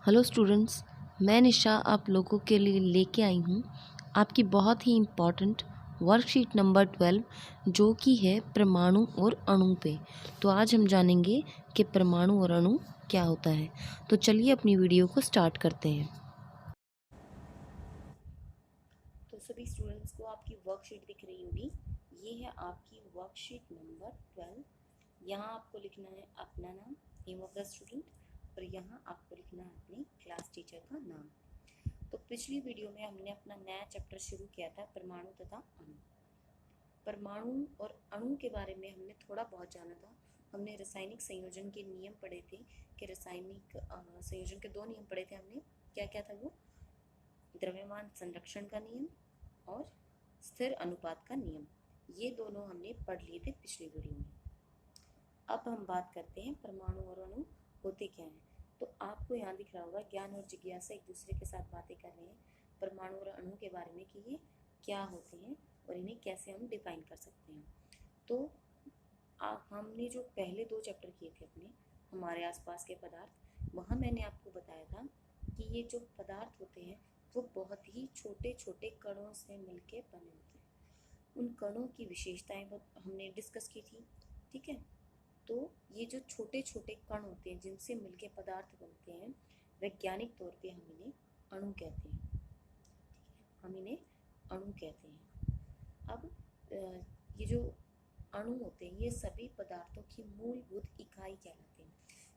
Hello students, मैं निशा आप लोगों के लिए लेके आई हूँ आपकी बहुत ही इम्पॉर्टेंट वर्कशीट नंबर 12 जो कि है परमाणु और अणु पे। तो आज हम जानेंगे कि परमाणु और अणु क्या होता है। तो चलिए अपनी वीडियो को स्टार्ट करते हैं। तो सभी स्टूडेंट्स को आपकी वर्कशीट दिख रही होगी। ये है आपकी वर्कशीट नंबर 12। यहाँ आपको लिखना है अपना नाम, नेम ऑफ द स्टूडेंट, और यहाँ आपको लिखना है अपने क्लास टीचर का नाम। तो पिछली वीडियो में हमने अपना नया चैप्टर शुरू किया था परमाणु तथा अणु। परमाणु और अणु के बारे में हमने थोड़ा बहुत जाना था। हमने रासायनिक संयोजन के नियम पढ़े थे कि रासायनिक संयोजन के 2 नियम पढ़े थे हमने। क्या क्या था वो? द्रव्यमान संरक्षण का नियम और स्थिर अनुपात का नियम। ये दोनों हमने पढ़ लिए थे पिछली वीडियो में। अब हम बात करते हैं परमाणु और अणु होते क्या हैं। तो आपको यहाँ दिख रहा होगा ज्ञान और जिज्ञासा एक दूसरे के साथ बातें कर रहे हैं परमाणु और अणु के बारे में कि ये क्या होते हैं और इन्हें कैसे हम डिफाइन कर सकते हैं। तो हमने जो पहले 2 चैप्टर किए थे अपने हमारे आसपास के पदार्थ, वहाँ मैंने आपको बताया था कि ये जो पदार्थ होते हैं वो बहुत ही छोटे छोटे कणों से मिलके बने होते हैं। उन कणों की विशेषताएं हमने डिस्कस की थी। ठीक है, तो ये जो छोटे छोटे कण होते हैं जिनसे मिलके पदार्थ बनते हैं, वैज्ञानिक तौर पे हम इन्हें अणु कहते हैं। ठीक है, हम इन्हें अणु कहते हैं। अब ये जो अणु होते हैं ये सभी पदार्थों की मूलभूत इकाई कहलाते हैं।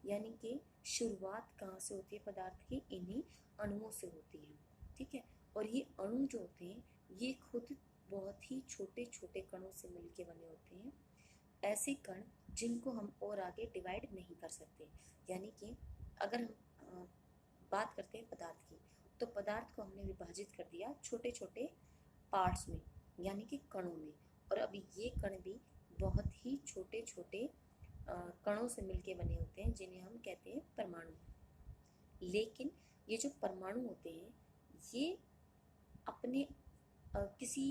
यानी कि शुरुआत कहाँ से होती है पदार्थ की? इन्हीं अणुओं से होती है। ठीक है, और ये अणु जो होते हैं ये खुद बहुत ही छोटे छोटे कणों से मिलके बने होते हैं। ऐसे कण जिनको हम और आगे डिवाइड नहीं कर सकते। यानी कि अगर हम बात करते हैं पदार्थ की, तो पदार्थ को हमने विभाजित कर दिया छोटे छोटे पार्ट्स में, यानी कि कणों में। और अब ये कण भी बहुत ही छोटे छोटे कणों से मिलके बने होते हैं जिन्हें हम कहते हैं परमाणु। लेकिन ये जो परमाणु होते हैं ये अपने किसी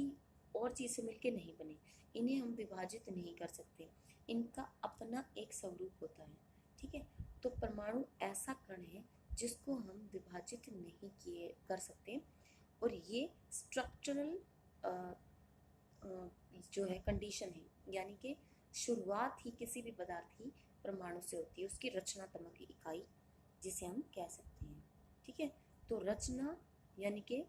और चीज़ से मिलके नहीं बने, इन्हें हम विभाजित नहीं कर सकते, इनका अपना एक स्वरूप होता है। ठीक है, तो परमाणु ऐसा कण है जिसको हम विभाजित नहीं किए कर सकते, और ये स्ट्रक्चरल जो है कंडीशन है, यानी कि शुरुआत ही किसी भी पदार्थ की परमाणु से होती है, उसकी रचनात्मक इकाई जिसे हम कह सकते हैं। ठीक है, तो रचना यानी कि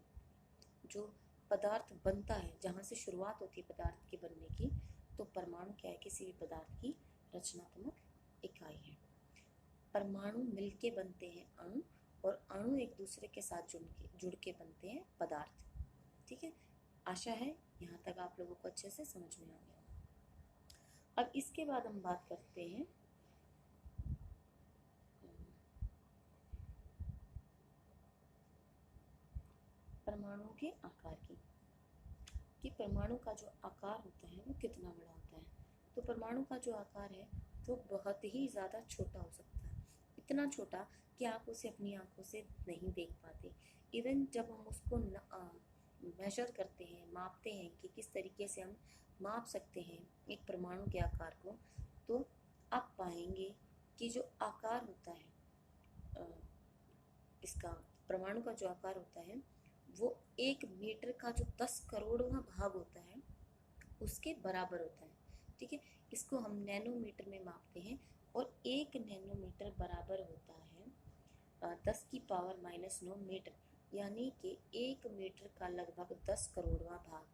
जो पदार्थ बनता है, जहाँ से शुरुआत होती है पदार्थ के बनने की, तो परमाणु क्या है? किसी भी पदार्थ की रचनात्मक इकाई है। परमाणु मिलके बनते हैं अणु, और अणु एक दूसरे के साथ जुड़ के बनते हैं पदार्थ। ठीक है, आशा है यहाँ तक आप लोगों को अच्छे से समझ में आ गया। अब इसके बाद हम बात करते हैं परमाणु के आकार की, कि परमाणु का जो आकार होता है वो कितना बड़ा होता है। तो परमाणु का जो आकार है वो बहुत ही ज़्यादा छोटा हो सकता है, इतना छोटा कि आप उसे अपनी आंखों से नहीं देख पाते। इवन जब हम उसको मेजर करते हैं, मापते हैं कि किस तरीके से हम माप सकते हैं एक परमाणु के आकार को, तो आप पाएंगे कि जो आकार होता है इसका, परमाणु का जो आकार होता है वो 1 मीटर का जो 10 करोड़वां भाग होता है उसके बराबर होता है। ठीक है, इसको हम नैनोमीटर में मापते हैं, और 1 नैनोमीटर बराबर होता है 10 की पावर -9 मीटर, यानी कि 1 मीटर का लगभग 10 करोड़वां भाग।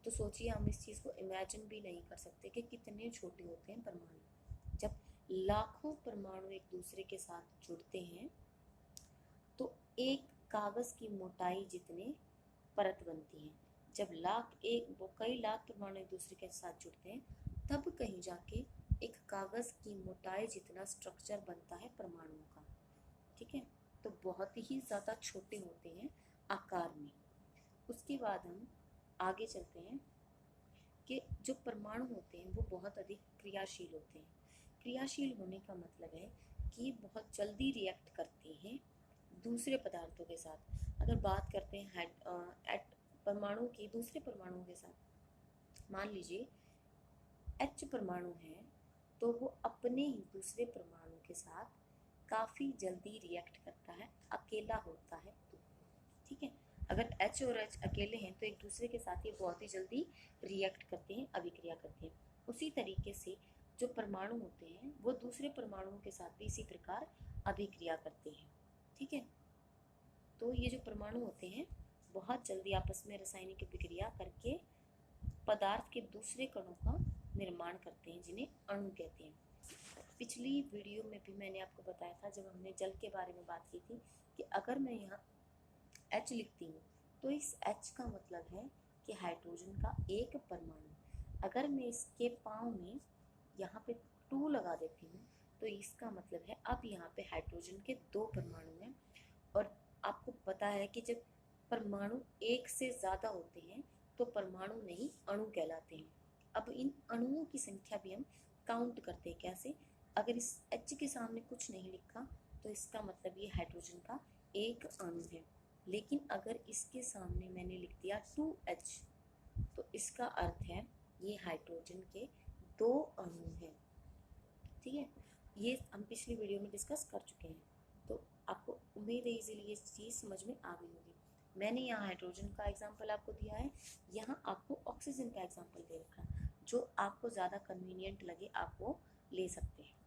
तो सोचिए, हम इस चीज़ को इमेजिन भी नहीं कर सकते कि कितने छोटे होते हैं परमाणु। जब लाखों परमाणु एक दूसरे के साथ जुड़ते हैं तो एक कागज़ की मोटाई जितने परत बनती है। जब कई लाख परमाणु एक दूसरे के साथ जुड़ते हैं तब कहीं जाके एक कागज़ की मोटाई जितना स्ट्रक्चर बनता है परमाणुओं का। ठीक है, तो बहुत ही ज़्यादा छोटे होते हैं आकार में। उसके बाद हम आगे चलते हैं कि जो परमाणु होते हैं वो बहुत अधिक क्रियाशील होते हैं। क्रियाशील होने का मतलब है कि बहुत जल्दी रिएक्ट करते हैं दूसरे पदार्थों के साथ। अगर बात करते हैं परमाणु की दूसरे परमाणुओं के साथ, मान लीजिए H परमाणु है, तो वो अपने ही दूसरे परमाणु के साथ काफ़ी जल्दी रिएक्ट करता है, अकेला होता है तो। ठीक है, अगर H और H अकेले हैं तो एक दूसरे के साथ ये बहुत ही जल्दी रिएक्ट करते हैं, अभिक्रिया करते हैं। उसी तरीके से जो परमाणु होते हैं वो दूसरे परमाणुओं के साथ भी इसी प्रकार अभिक्रिया करते हैं। ठीक है, तो ये जो परमाणु होते हैं बहुत जल्दी आपस में रासायनिक अभिक्रिया करके पदार्थ के दूसरे कणों का निर्माण करते हैं, जिन्हें अणु कहते हैं। पिछली वीडियो में भी मैंने आपको बताया था, जब हमने जल के बारे में बात की थी, कि अगर मैं यहाँ H लिखती हूँ तो इस H का मतलब है कि हाइड्रोजन का एक परमाणु। अगर मैं इसके पाँव में यहाँ पे 2 लगा देती हूँ तो इसका मतलब है अब यहाँ पे हाइड्रोजन के 2 परमाणु हैं। और आपको पता है कि जब परमाणु एक से ज़्यादा होते हैं तो परमाणु नहीं, अणु कहलाते हैं। अब इन अणुओं की संख्या भी हम काउंट करते हैं। कैसे? अगर इस H के सामने कुछ नहीं लिखा तो इसका मतलब ये हाइड्रोजन का एक अणु है। लेकिन अगर इसके सामने मैंने लिख दिया 2H तो इसका अर्थ है ये हाइड्रोजन के 2 अणु हैं। ठीक है, ये हम पिछली वीडियो में डिस्कस कर चुके हैं, तो आपको उम्मीद है इजीली ये चीज़ समझ में आ गई होगी। मैंने यहाँ हाइड्रोजन का एग्जांपल आपको दिया है, यहाँ आपको ऑक्सीजन का एग्जांपल दे रखा है। जो आपको ज़्यादा कन्वीनियंट लगे आप वो ले सकते हैं।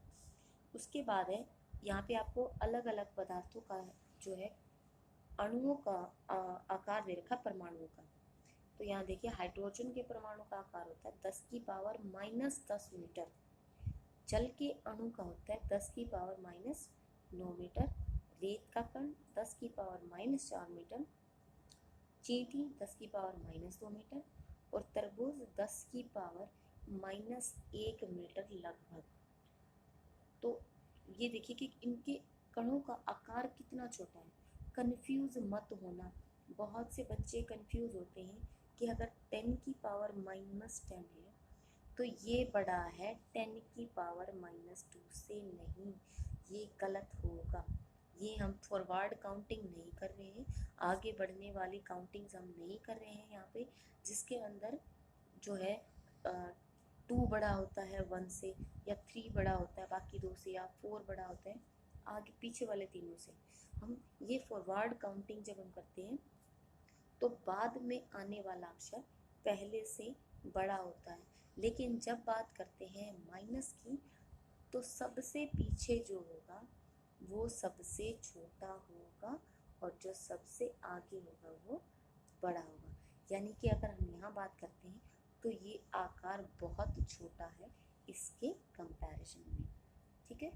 उसके बाद है यहाँ पे आपको अलग अलग पदार्थों का जो है अणुओं का आकार दे रखा, परमाणुओं का। तो यहाँ देखिए हाइड्रोजन के परमाणु का आकार होता है 10 की पावर -10 मीटर। जल के अणु का होता है 10 की पावर -9 मीटर। रेत का कण 10 की पावर -4 मीटर। चींटी 10 की पावर -2 मीटर। और तरबूज 10 की पावर -1 मीटर लगभग। तो ये देखिए कि इनके कणों का आकार कितना छोटा है। कंफ्यूज मत होना, बहुत से बच्चे कंफ्यूज होते हैं कि अगर 10 की पावर -10 है तो ये बड़ा है 10 की पावर -2 से। नहीं, ये गलत होगा। ये हम फॉरवर्ड काउंटिंग नहीं कर रहे हैं, आगे बढ़ने वाली काउंटिंग्स हम नहीं कर रहे हैं यहाँ पे, जिसके अंदर जो है 2 बड़ा होता है 1 से, या 3 बड़ा होता है बाकी 2 से, या 4 बड़ा होता है आगे पीछे वाले तीनों से। हम ये फॉरवर्ड काउंटिंग जब हम करते हैं तो बाद में आने वाला अक्षर पहले से बड़ा होता है, लेकिन जब बात करते हैं माइनस की तो सबसे पीछे जो होगा वो सबसे छोटा होगा और जो सबसे आगे होगा वो बड़ा होगा। यानी कि अगर हम यहाँ बात करते हैं तो ये आकार बहुत छोटा है इसके कंपैरिजन में। ठीक है,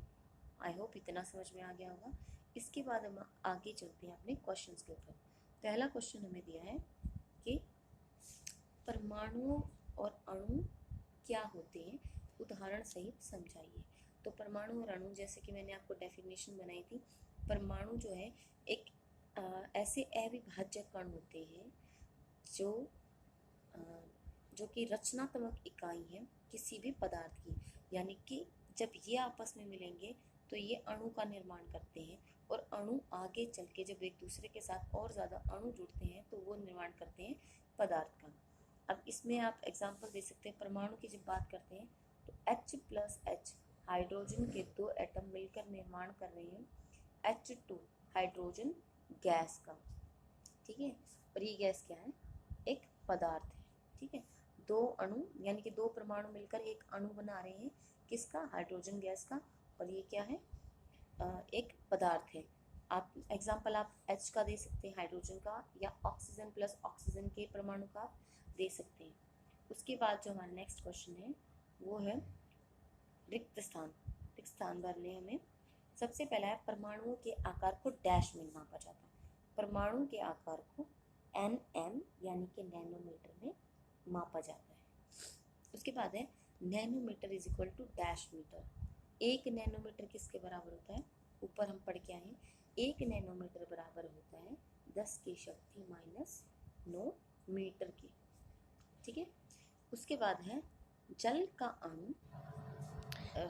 आई होप इतना समझ में आ गया होगा। इसके बाद हम आगे चलते हैं अपने क्वेश्चंस के ऊपर। पहला क्वेश्चन हमें दिया है कि परमाणुओं और अणु क्या होते हैं, उदाहरण सहित समझाइए। तो परमाणु और अणु, जैसे कि मैंने आपको डेफिनेशन बनाई थी, परमाणु जो है एक ऐसे अविभाज्य कण होते हैं जो कि रचनात्मक इकाई है किसी भी पदार्थ की। यानी कि जब ये आपस में मिलेंगे तो ये अणु का निर्माण करते हैं, और अणु आगे चल के जब एक दूसरे के साथ और ज़्यादा अणु जुड़ते हैं तो वो निर्माण करते हैं पदार्थ का। अब इसमें आप एग्जांपल दे सकते हैं। परमाणु की जब बात करते हैं तो H+H हाइड्रोजन के 2 एटम मिलकर निर्माण कर रहे हैं H2 हाइड्रोजन गैस का। ठीक है, और ये गैस क्या है? एक पदार्थ है। ठीक है, 2 अणु यानी कि 2 परमाणु मिलकर एक अणु बना रहे हैं, किसका? हाइड्रोजन गैस का। और ये क्या है? एक पदार्थ है। आप एग्जाम्पल आप H का दे सकते हैं, हाइड्रोजन का, या ऑक्सीजन प्लस ऑक्सीजन के परमाणु का दे सकते हैं। उसके बाद जो हमारा नेक्स्ट क्वेश्चन है वो है रिक्त स्थान। रिक्त स्थान भरने हमें सबसे पहला है परमाणुओं के आकार को डैश में मापा जाता है। परमाणु के आकार को nm यानी कि नैनोमीटर में मापा जाता है। उसके बाद है nanometre is equal to dash metre. 1 nanometre किसके बराबर होता है? ऊपर हम पढ़ के आए हैं, 1 नैनोमीटर बराबर होता है 10 की शक्ति -9 मीटर की। ठीक है, उसके बाद है जल का अणु।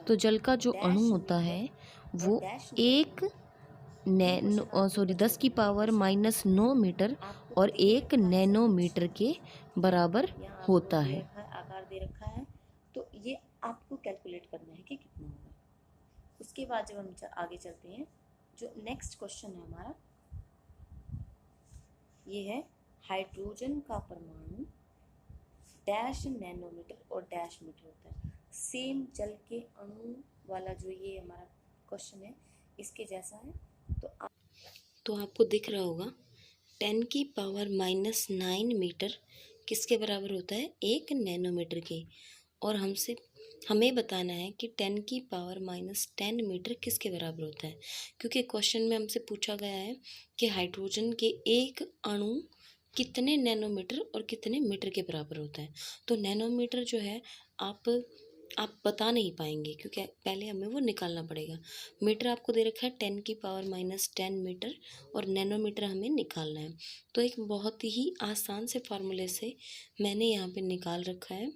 तो जल का जो अणु होता है वो 10 की पावर -9 मीटर और 1 नैनोमीटर के बराबर होता है। आकार दे रखा है, तो ये आपको कैलकुलेट करना है कि कितना होगा। उसके बाद जब हम आगे चलते हैं, जो नेक्स्ट क्वेश्चन है हमारा, ये है हाइड्रोजन का परमाणु डैश नैनोमीटर और डैश मीटर होता है। सेम जल के अणु वाला जो ये हमारा क्वेश्चन है, इसके जैसा है। तो आपको दिख रहा होगा 10 की पावर -9 मीटर किसके बराबर होता है? 1 नैनोमीटर के। और हमें बताना है कि 10 की पावर -10 मीटर किसके बराबर होता है, क्योंकि क्वेश्चन में हमसे पूछा गया है कि हाइड्रोजन के एक अणु कितने नैनोमीटर और कितने मीटर के बराबर होता है। तो नैनोमीटर जो है आप बता नहीं पाएंगे, क्योंकि पहले हमें वो निकालना पड़ेगा। मीटर आपको दे रखा है 10 की पावर -10 मीटर, और नैनोमीटर हमें निकालना है। तो एक बहुत ही आसान से फार्मूले से मैंने यहाँ पे निकाल रखा है।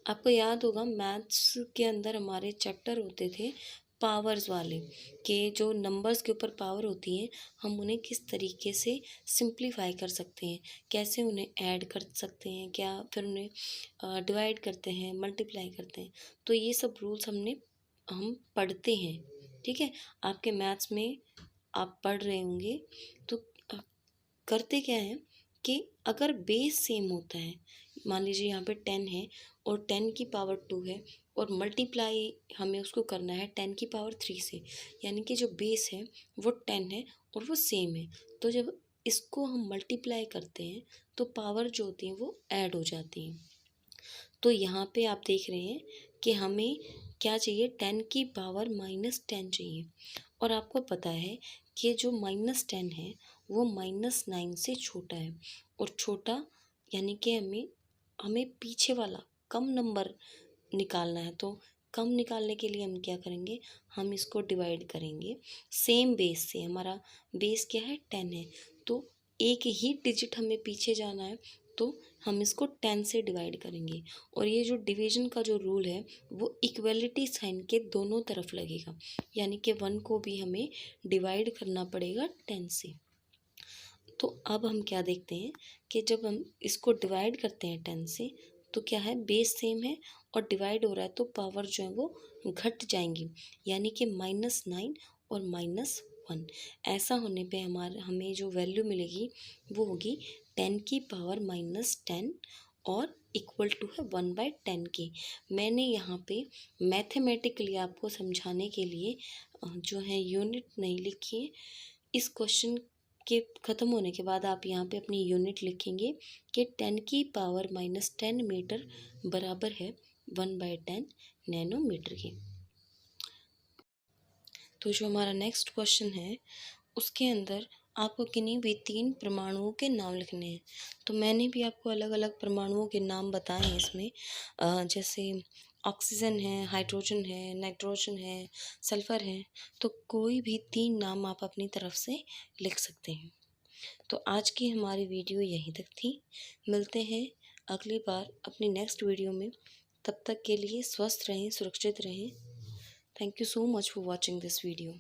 आपको याद होगा मैथ्स के अंदर हमारे चैप्टर होते थे पावर्स वाले, के जो नंबर्स के ऊपर पावर होती है हम उन्हें किस तरीके से सिंप्लीफाई कर सकते हैं, कैसे उन्हें ऐड कर सकते हैं, क्या फिर उन्हें डिवाइड करते हैं, मल्टीप्लाई करते हैं। तो ये सब रूल्स हम पढ़ते हैं, ठीक है। आपके मैथ्स में आप पढ़ रहे होंगे। तो करते क्या है कि अगर बेस सेम होता है, मान लीजिए यहाँ पे 10 है और 10 की पावर 2 है, और मल्टीप्लाई हमें उसको करना है 10 की पावर 3 से, यानी कि जो बेस है वो 10 है और वो सेम है। तो जब इसको हम मल्टीप्लाई करते हैं तो पावर जो होती है वो ऐड हो जाती है। तो यहाँ पे आप देख रहे हैं कि हमें क्या चाहिए? 10 की पावर -10 चाहिए। और आपको पता है कि जो -10 है वो -9 से छोटा है, और छोटा यानी कि हमें पीछे वाला कम नंबर निकालना है। तो कम निकालने के लिए हम क्या करेंगे? हम इसको डिवाइड करेंगे सेम बेस से। हमारा बेस क्या है? 10 है, तो एक ही डिजिट हमें पीछे जाना है, तो हम इसको 10 से डिवाइड करेंगे। और ये जो डिवीजन का जो रूल है वो इक्वलिटी साइन के दोनों तरफ लगेगा, यानी कि 1 को भी हमें डिवाइड करना पड़ेगा 10 से। तो अब हम क्या देखते हैं कि जब हम इसको डिवाइड करते हैं 10 से, तो क्या है? बेस सेम है और डिवाइड हो रहा है, तो पावर जो है वो घट जाएंगी, यानी कि -9 और -1। ऐसा होने पे हमें जो वैल्यू मिलेगी वो होगी 10 की पावर -10 और इक्वल टू है 1/10 की। मैंने यहाँ पे मैथमेटिकली आपको समझाने के लिए जो है यूनिट नहीं लिखी है। इस क्वेश्चन के ख़त्म होने के बाद आप यहाँ पे अपनी यूनिट लिखेंगे कि 10 की पावर -10 मीटर बराबर है 1/10 नैनोमीटर के। तो जो हमारा नेक्स्ट क्वेश्चन है उसके अंदर आपको किन्हीं भी 3 परमाणुओं के नाम लिखने हैं। तो मैंने भी आपको अलग अलग परमाणुओं के नाम बताए हैं इसमें, जैसे ऑक्सीजन है, हाइड्रोजन है, नाइट्रोजन है, सल्फ़र है। तो कोई भी 3 नाम आप अपनी तरफ से लिख सकते हैं। तो आज की हमारी वीडियो यहीं तक थी। मिलते हैं अगली बार अपनी नेक्स्ट वीडियो में। तब तक के लिए स्वस्थ रहें, सुरक्षित रहें। Thank you so much for watching this video.